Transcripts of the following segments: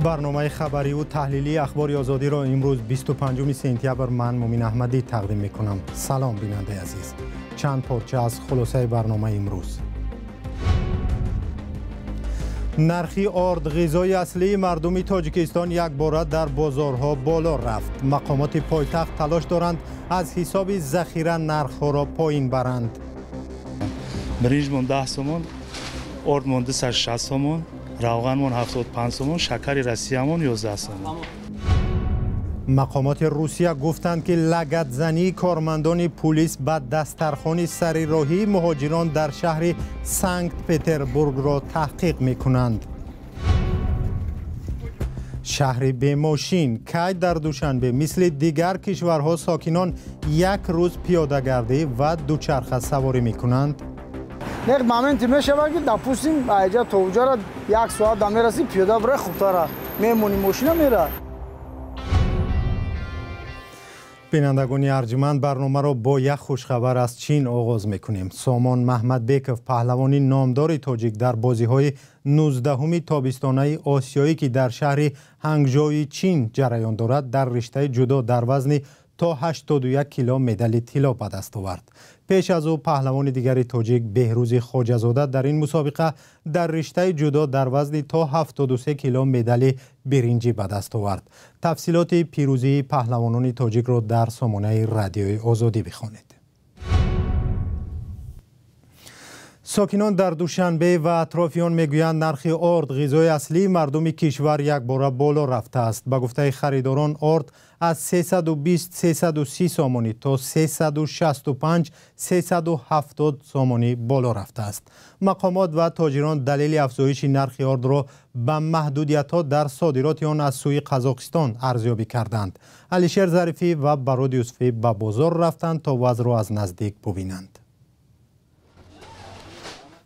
برنامه خبری و تحلیلی اخبار آزادی را امروز 25 سپتامبر من مومین احمدی تقدیم میکنم. سلام بیننده عزیز. چند پارچه از خلاصه برنامه امروز. نرخی آرد غذای اصلی مردم تاجیکستان یک باره در بازارها بالا رفت. مقامات پایتخت تلاش دارند از حساب ذخیره نرخ را پایین برند. برنج من 10 سومون، آرد من 260 سومون، روغن من 75 سومون، شکر روسیه من 11 سومون. مقامات روسیه گفتند که لگدزنی کارمندان پلیس به دسترخوان سریراهی مهاجران در شهر سنت پترزبورگ را تحقیق می‌کنند. شهر بیماشین کی در دوشنبه مثل دیگر کشورها ساکنان یک روز پیاده‌گردی و دوچرخه سواری می‌کنند. یک مومنتی میشود که دپوسیم اینجا تا اونجا را یک ساعت دم میرسی پیاده برای خوبتره میمونی ماشین میره. بینندگان ارجمند، برنامه را با یک خوشخبر از چین آغاز میکنیم. سامان محمدبکov پهلوانی نامدار تاجیک در بازی‌های 19 تابستانه آسیایی که در شهر هنگژوی چین جریان دارد در رشته جودو در وزن تا 81 کیلو مدال طلا به دست آورد. پیش از او پهلوان دیگر تاجیک بهروز خواجه‌زاده در این مسابقه در رشته جودو در وزن تا 73 کیلو مدال برنجی به دست آورد. تفصیلات پیروزی پهلوانان تاجیک را در سامانه رادیوی آزادی بخوانید. ساکنان در دوشنبه و اطرافیان میگویند نرخ آرد غذای اصلی مردم کشور یک باره بالا رفته است. به گفته خریداران آرد از 320-330 سامانی تا 365-370 سامانی بالا رفته است. مقامات و تاجران دلیل افزایش نرخ آرد را به محدودیت‌ها در صادرات آن از سوی قزاقستان ارزیابی کردند. علیشیر ظریفی و براد یوسفی به بازار رفتند تا وضع را از نزدیک ببینند.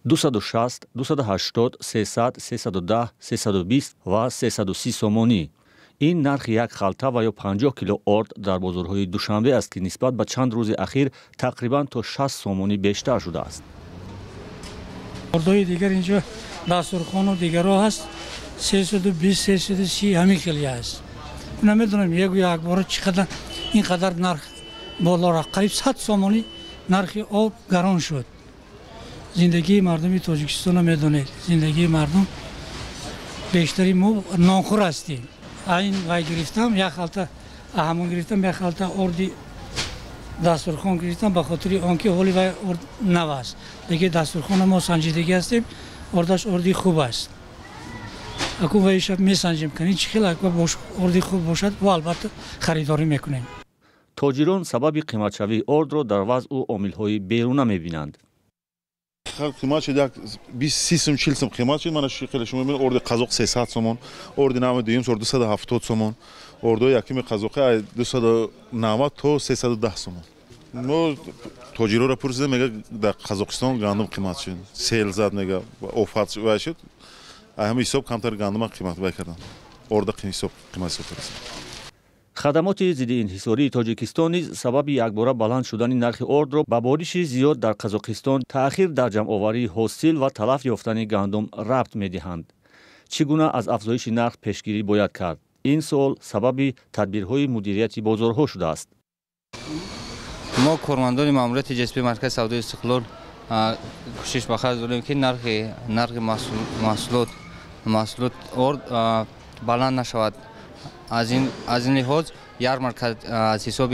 260, 280, 300, 310, 320 و 330 سومانی. این نرخ یک خلطه و یا 50 کیلو آرد در بازارهای دوشنبه است که نسبت به چند روز اخیر تقریباً تا 60 سومانی بیشتر شده است. آردهای دیگر اینجا دسترخوان و دیگرها هست 320 330 همین خیلی است. نمیدونم یک بار چقدر اینقدر نرخ بالا رفت. قریب 100 سومانی نرخ آب گران شد. زندگی مردم تاجیکستان رو میدونید. زندگی مردم بیشتری ما نانخور هستیم. این وای گرفتم یک خلطه همون گرفتم یک خلطه آردی دسترخوان گرفتم به خاطر آنکه حالی وای آرد نو است. دیگه دسترخوان ما سنجیدگی هستیم. آردش آردی خوب است. اکو وای شب میسنجیم کنیم چه خیلی آردی خوب باشد و البته خریداری میکنیم. تاجران سبب قیمتشوی آرد را در وضع و عامل‌های بیرونه میبینند. قیمت شد 20 30 40 سوم قیمت شد. من خیلی شما میبینید ارد قزاق 300 سومون، ارد نام دویم 270 سومون، ارد یکم قزاق 290 تا 310 سومون. ما تاجرا را پرسیدم میگه در قزاقستان گندم قیمت شد. سیل زد میگه افت وای شد. همه حساب کمتر گندم قیمت وای کردن. ارد قیمت شد. خدمات ضد انحصاری تاجیکستان نیز سبب یکباره بلند شدن نرخ آرد را به بارش زیاد در قزاقستان، تأخیر در جمع‌آوری حاصل و تلف یافتن گندم ربط می‌دهند. چگونه از افزایش نرخ پیشگیری باید کرد؟ این سوال سبب تدبیرهای مدیریت بازارها شده است. ما کارمندان ماموریت جسپی مرکز سودای استقلال کوشش بخواهد داریم که نرخ محصولات آرد بلند نشود. از این لحاظ یارمارک از حساب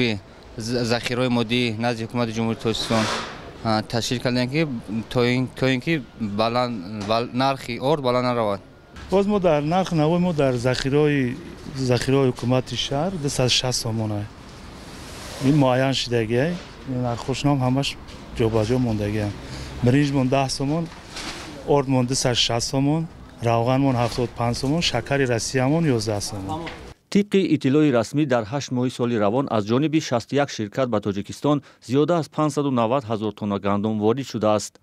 ذخیره مادی نزد حکومت جمهوری تاجیکستان تشکیل کردن که تا اینکه نرخ آرد بلند نرود. باز ما در نرخ نوای ما در ذخیره حکومت شهر 260 سومانه. این معین شدگی این نرخش نام همش جابجا موندگی. برنج من 10 سومون، آرد من 260 سومون، روغن من 75 سومون، شکر روسیه من 11 سومون. طبق اطلاع رسمی در 8 ماه سال روان از جانب 61 شرکت به تاجیکستان زیاده از 590 هزار تن گندم وارد شده است.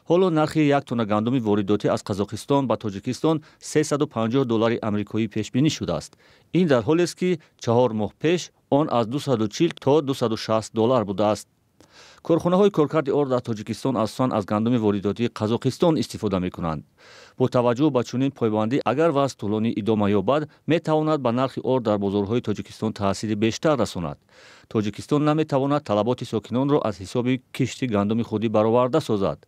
حالا نرخ یک تن گندم وارداتی از قزاقستان به تاجیکستان $350 آمریکایی پیش بینی شده است. این در حالی است که 4 ماه پیش آن از $240 تا $260 بوده است. корхонаҳои коркарди ор дар тоҷикистон асосан аз гандуми воридотии қазоқистон истифода мекунанд. бо таваҷҷӯҳ ба чунин пойбандӣ агар вазн тӯлонӣ идома ёбад, метавонад ба нархи ор дар бозорҳои Тоҷикистон таъсири бештар расонад. Тоҷикистон наметавонад талаботи сокинонро аз ҳисоби кишти гандуми худӣ бароварда созад.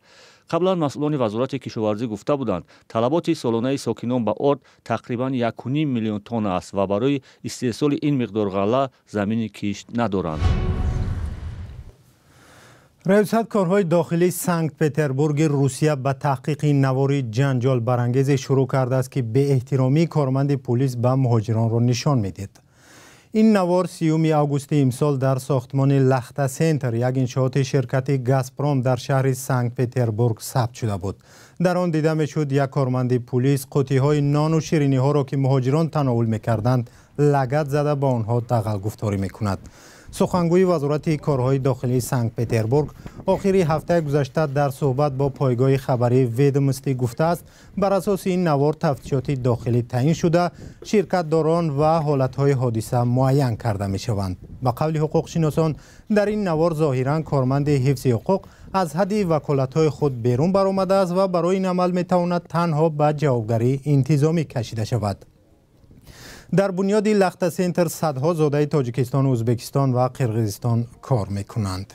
қаблан масъулони вазорати кишоварзӣ гуфта буданд, талаботи солонаи сокинон ба орд тақрибан 1.5 миллион тонна аст ва барои истеҳсоли ин миқдор ғалла замини кишт надоранд. риёсаткорҳои дохилии Санкт-Петербурги Русия ба таҳқиқи навори ҷанҷол барангезе шурӯъ кардааст, ки беэҳтиромии корманди пулис ба муҳоҷиронро нишон медиҳад. ин навор 30 августи имсол дар сохтмони Лахта Сентр, як иншооти ширкати Газпром дар шаҳри Санкт-Петербург сабт шуда буд. дар он дида мешуд як корманди пулис қуттиҳои нону шириниҳоро, ки муҳоҷирон тановул мекарданд, лагат зада ба онҳо дағал гуфторӣ мекунад. сухангӯи вазорати корҳои дохилии Санкт-Петербург охири ҳафтаи гузашта дар суҳбат бо пойгоҳи хабарии ведомствӣ гуфтааст, бар асоси ин навор тафтишоти дохилӣ таъин шуда, ширкатдорон ва ҳолатҳои ҳодиса муайян карда мешаванд. ба қавли ҳуқуқшиносон, дар ин навор зоҳиран корманди ҳифзи ҳуқуқ аз ҳадди ваколатҳои худ берун баромадааст ва барои ин амал метавонад танҳо ба ҷавобгарии интизомӣ кашида шавад. дар бунёди Лахта Сентр садҳо зодаи Тоҷикистон, Ӯзбекистон ва Қирғизистон кор мекунанд.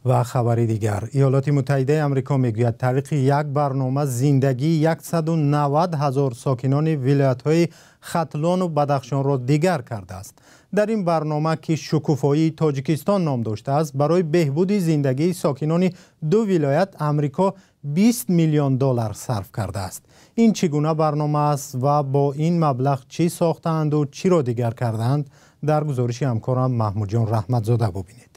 ва хабари дигар, Иёлоти Муттаҳидаи Амрико мегӯяд тавриқи як барнома зиндагии 190 000 сокинони вилоятҳои Хатлону Бадахшонро дигар кардааст. дар ин барнома, ки шукуфоии Тоҷикистон ном доштааст, барои беҳбуди зиндагии сокинони ду вилоят Амрико $20 миллион сарф кардааст. ин чӣ гуна барнома аст ва бо ин маблағ чӣ сохтаанду чиро дигар кардаанд? дар гузориши ҳамкорам Маҳмудҷон Раҳматзода бубинед.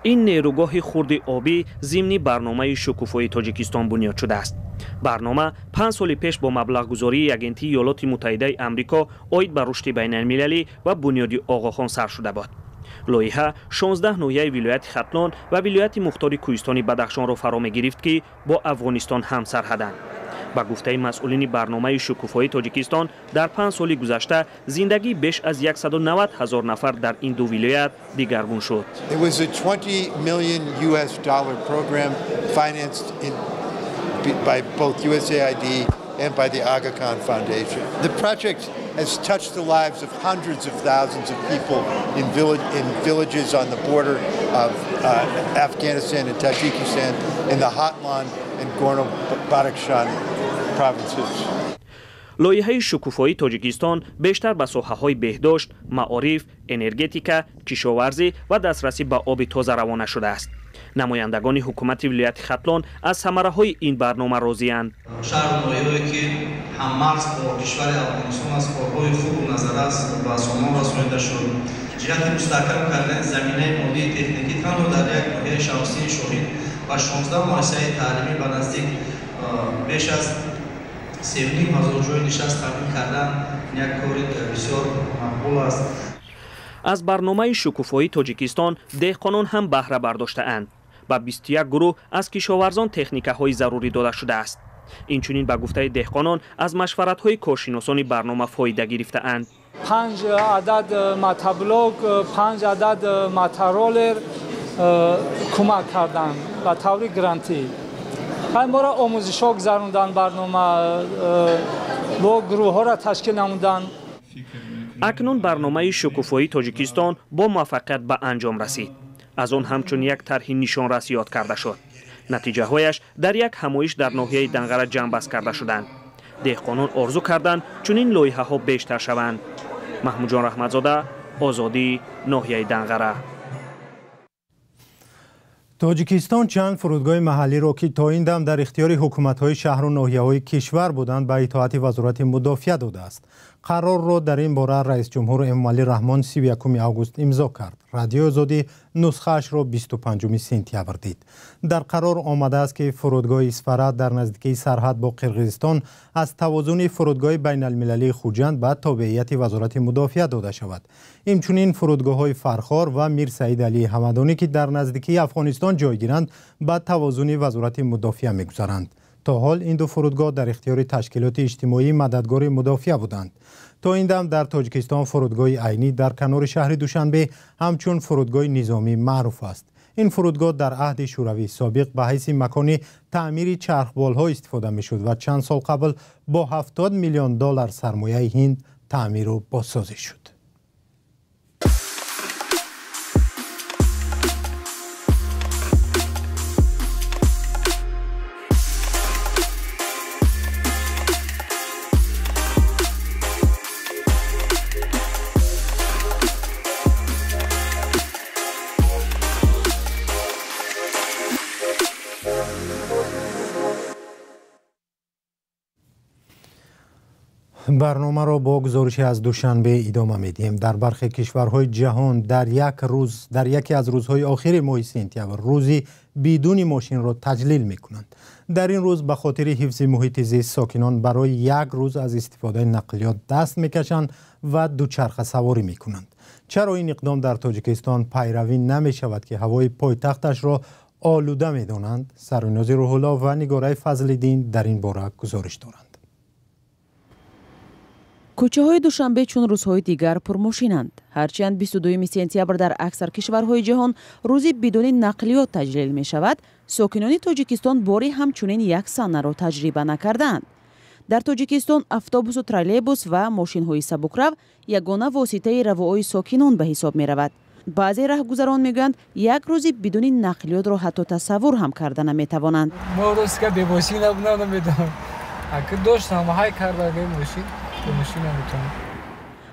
ин нерӯгоҳи хурди обӣ зимни барномаи шукуфои Тоҷикистон бунёд шудааст. барнома 5 соли пеш бо маблағгузории агентии Иёлоти Муттаҳидаи Амрико оид ба рушди байналмилалӣ ва бунёди Оғохон сар шуда буд. лоиҳа 16 ноҳияи вилояти Хатлон ва вилояти мухтори Кӯҳистони Бадахшонро фаро мегирифт, ки бо Афғонистон ҳамсарҳаданд. ба гуфтаи масъулини барномаи шукуфои Тоҷикистон, дар 5 соли гузашта зиндагии беш аз 190 000 нафар дар ин ду вилоят дигаргун шуд. It was a $20 million program financed by both USAID and by the Aga Khan Foundation. The project has touched the lives of hundreds of thousands of people in villages on the border of Afghanistan and Tajikistan, in the Hatlan and Gorno-Badakhshan provinces. лоиҳаи шукуфои Тоҷикистон бештар ба соҳаҳои беҳдошт, маориф, энергетика, кишоварзӣ ва дастрасӣ ба оби тоза равона шудааст. намояндагони ҳукумати вилояти Хатлон аз самараҳои ин барнома розиянд. шаҳр ноҳияе ки ҳаммарз бо кишвари Афғонистон аз корҳои хуб назар аст ба сомон расонида шуд. ҷиҳати мустаҳкам кардани заминаи моддии техникӣ танҳо дар як ноҳияи шахсии шоҳид ва 16 муассисаи таълимӣ ба наздик беш аз 3,5 ҳазор ҷои нишаст таъмин кардан як кори бисёр мақбул аст. аз барномаи шукуфои Тоҷикистон деҳқонон ҳам баҳра бардоштаанд. ба 21 гурӯҳ аз кишоварзон техникаҳои зарурӣ дода шудааст. инчунин ба гуфтаи деҳқонон аз машваратҳои коршиносони барнома фоида гирифтаанд. 5 адад матаблок, 5 адад матаролер кӯмак карданд ба таври грантӣ. ҳамин бора омӯзишҳо гузаронданд, барнома бо гурӯҳҳоро ташкил намуданд. акнун барномаи шукуфои Тоҷикистон бо муваффақият ба анҷом расид. аз он ҳамчун як тарҳи нишонрас ёд карда шуд. натиҷаҳояш дар як ҳамоиш дар ноҳияи Данғара ҷамъбаст карда шуданд. деҳқонон орзу карданд чунин лоиҳаҳо бештар шаванд. Маҳмудҷон Раҳматзода, Озодӣ, ноҳияи Данғара. тоҷикистон чанд фурудгоҳи маҳаллиро, ки то ин дам дар ихтиёри ҳукуматҳои шаҳру ноҳияҳои кишвар буданд, ба итоати вазорати мудофиа додааст. қарорро дар ин бора раисҷумҳур Эмомалӣ Раҳмон 31 август имзо кард. радиои Озодӣ нусхаашро 25 сентябр дид. дар қарор омадааст, ки фурудгоҳи Исфара дар наздикии сарҳад бо Қирғизистон аз тавозуни фурудгоҳи байналмилалии Хуҷанд ба тобеияти вазорати мудофиа дода шавад. инчунин фурудгоҳҳои Фархор ва Мир Саид Алии Ҳамадонӣ, ки дар наздикии Афғонистон ҷойгиранд, ба тавозуни вазорати мудофиа мегузаранд. то ҳол ин ду фурудгоҳ дар ихтиёри ташкилоти иҷтимоии мададгори мудофиа буданд. تا این دم در تاجیکستان فرودگاه عینی در کنار شهر دوشنبه همچون فرودگاه نظامی معروف است. این فرودگاه در عهد شوروی سابق به حیث مکان تعمیر چرخبال‌ها استفاده می‌شد و چند سال قبل با 70 میلیون دلار سرمایه هند تعمیر و بازسازی شد. برنامه را با گزارشی از دوشنبه ادامه میدیم. در برخی کشورهای جهان در یکی از روزهای آخر ماه سپتامبر روزی بدون ماشین را تجلیل میکنند. در این روز به خاطر حفظ محیط زیست ساکنان برای یک روز از استفاده نقلیات دست میکشند و دوچرخه سواری میکنند. چرا این اقدام در تاجیکستان پیروی نمی شود که هوای پایتختش را آلوده میدانند؟ سرونازی روح الله و نگاره فضل‌الدین در این باره گزارش دارند. کوچه‌های دوشنبه چون روزهای دیگر پرماشینند. هرچند 22 سپتامبر در اکثر کشورهای جهان روزی بدون نقلیات تجلیل می شود، ساکنان تاجیکستان باری همچنین یک سانه را تجربه نکردند. در تاجیکستان اتوبوس و ترولبوس و ماشین‌های سبکرو یگانه واسطه روایی ساکنان به حساب می رود. بعضی راهگذران میگویند یک روزی بدون نقلیات را حتی تصور هم کرده نمی توانند. ما روز که بماشین نمیدونم. اگه داشتم های کرده ماشین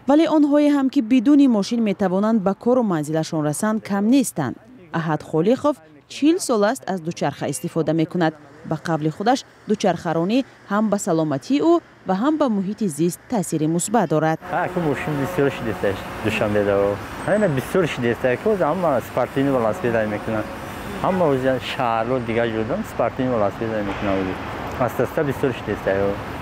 ولی آنهایی هم که بدون ماشین می توانند به کار و منزلشان رسند کم نیستند. احد خالیقوف 40 سال است از دوچرخه استفاده می کند. به قول خودش دوچرخه‌رانی هم به سلامتی او و هم به محیط زیست تاثیر مثبت دارد. ماشین بسیار شدید است. دوشنبه دو. همین بسیار شدید است که اما سپارتینی و لاسپیدا میکنن. اما از شهر و دیگر جودم سپارتینی و لاسپیدا میکنن. اساسا بسیار شدید است.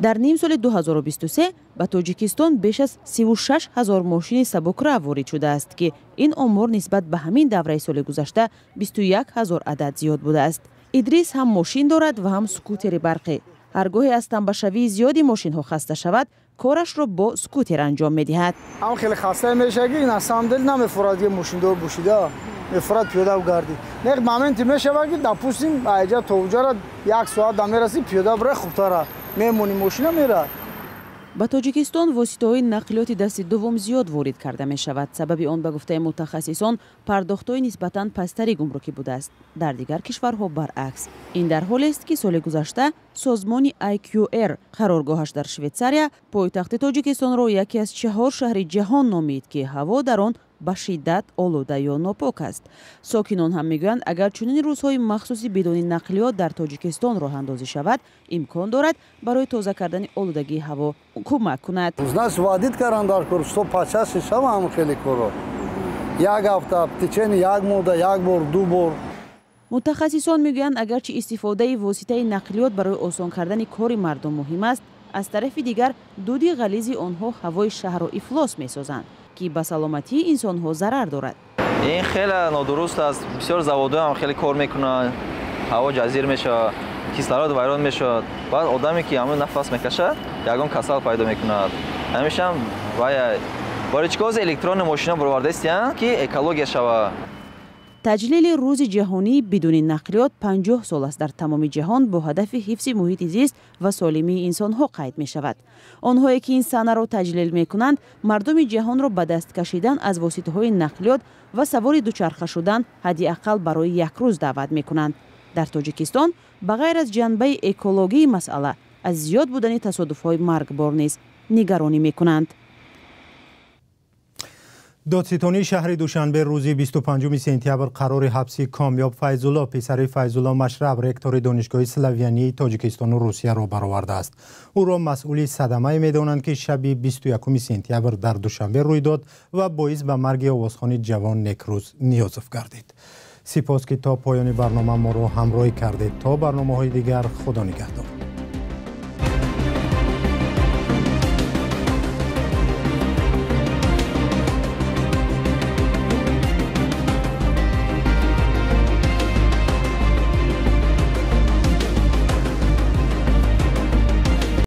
در نیم سال 2023 به تاجیکستان بیش از 36,000 ماشین سبکرو وارد شده است که این آمار نسبت به همین دوره سال گذشته 21,000 عدد زیاد بوده است. ادریس هم ماشین دارد و هم سکوتر برقی. هرگاهی از تنبشوی زیادی ماشین ها خسته شود، کارش را با سکوتر انجام می‌دهد. اما خیلی خسته میشه که این اصلا دل نمی‌فورد که ماشین دور بوشیده. می‌فورد پیاده و گردی. یک مومنتی میشه که دپوسیم اینجا تا اونجا را یک ساعت دم میرسی پیاده بره خوبتره. میمونی ماشینا میره. به تاجیکستان واسطه‌های نقلیات دست دوم زیاد وارد کرده می شود. سبب آن به گفته متخصصان پرداخت‌های نسبتاً پستری گمرکی بوده است. در دیگر کشورها برعکس. این در حالی است که سال گذشته سازمان IQR قرارگاهش در شویتزاریا پایتخت تاجیکستان را یکی از 4 شهر جهان نامید که هوا در آن به شدت آلوده یا ناپاک است. ساکنان هم میگویند اگر چنین روزهای مخصوصی بدون نقلیات در تاجیکستان راه اندازی شود، امکان دارد برای تازه کردن آلودگی هوا کمک کند. Нас вводит карандар кур 150 шава ам хели куро. Як ҳафта тичен як мода як бор ду бор. متخصصان میگویند اگرچه استفاده واسطه نقلیات برای آسان کردن کار مردم مهم است، از طرف دیگر دود غلیظ آنها هوای شهر را افلاس میسازند که به سلامتی انسان ها ضرر دارد. این خیلی نادرست است. بسیار زوادها هم خیلی کار میکنند. هوا جزیر میشه، کیسلرود ویران میشه. بعد آدمی که همون نفس میکشه، یگان کسل پیدا میکند. همیشه هم برای چیکار الکترون ماشینا برآورده است که اکولوژی شود. تجلیل روز جهانی بدون نقلیات 50 سال است در تمام جهان با هدف حفظ محیط زیست و سالمی انسان ها قید می شود. آنهایی که این سنه را تجلیل می کنند مردم جهان را به دست کشیدن از واسطه های نقلیات و سوار دوچرخه شدن حداقل برای یک روز دعوت می کنند. در تاجیکستان بغیر از جنبه اکولوژی مسئله از زیاد بودن تصادف های مرگبار نیز نگرانی می کنند. دادستانی شهر دوشنبه روزی 25 سپتامبر قرار حبس کامیاب فیض‌الله پسر فیض‌الله مشرب رکتور دانشگاه اسلویانی تاجیکستان و روسیه را برآورده است. او را مسئول صدمه می‌دانند که شب 21 سپتامبر در دوشنبه روی داد و باعث به مرگ آوازخوان جوان نکروز نیازف گردید. سپاس که تا پایان برنامه ما را همراهی کردید. تا برنامه‌های دیگر خدا نگهدار.